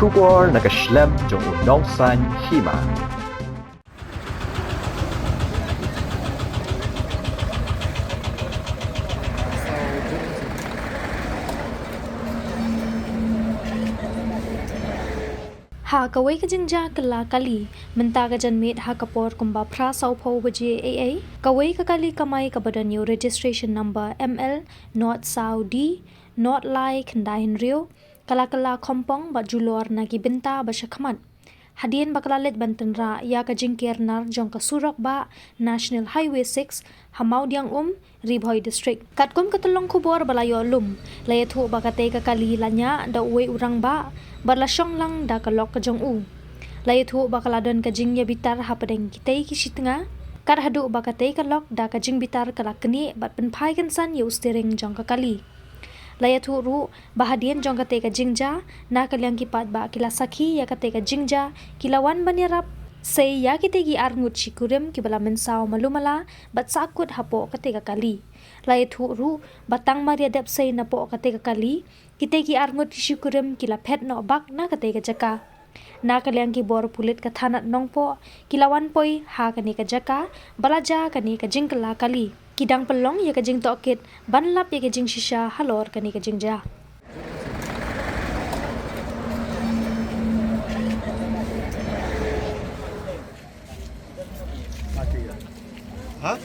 Shubor nakaslem jong unongsan Hima. Ha kawai ka jingja kala kali menta ka janmet ha kapor kumba pra sau pho baje aa kawai ka kali kamai ka badan yo registration number ML not Saudi not like ndahin rio kala Khongpong ba julor na ki benta ba shakmat hadien baklalet bantenra ya ka jingker nar jong ka surak ba National Highway 6 Hamau Diang Ribhoi District katkom katulong kubor balayo lum layathu ba kate ka kali lanya da uwe urang ba barlasyong lang da kalok ka jong u layathu ba kaladon ka jingya bitar ha padeng kitay ki Tnga kar Haduh ba kate kalok da ka jing bitar kala Knieh bat penpai Kynsan yo steering jong ka kali layathu ru bahadien jong kate ka jingja na kalyang kipat ba kila sakhi ya kate ka jingja kilawan banyarap say ya kite gi arngut chikurim ki bala mensau malumala bat sakut hapo kate ka kali layathu ru batang maria dep say na po kate ka kali kite gi arngut chikurim kila phet no bak na kate ka jaka na kalyang ki bor pulit ka thanat nongpo kilawan poi ha kani ka jaka balaja kani ka jingkala kali kidang pelong ya ka jing tokit banlap ya ka jing shisha halor kani ka jingja Hah?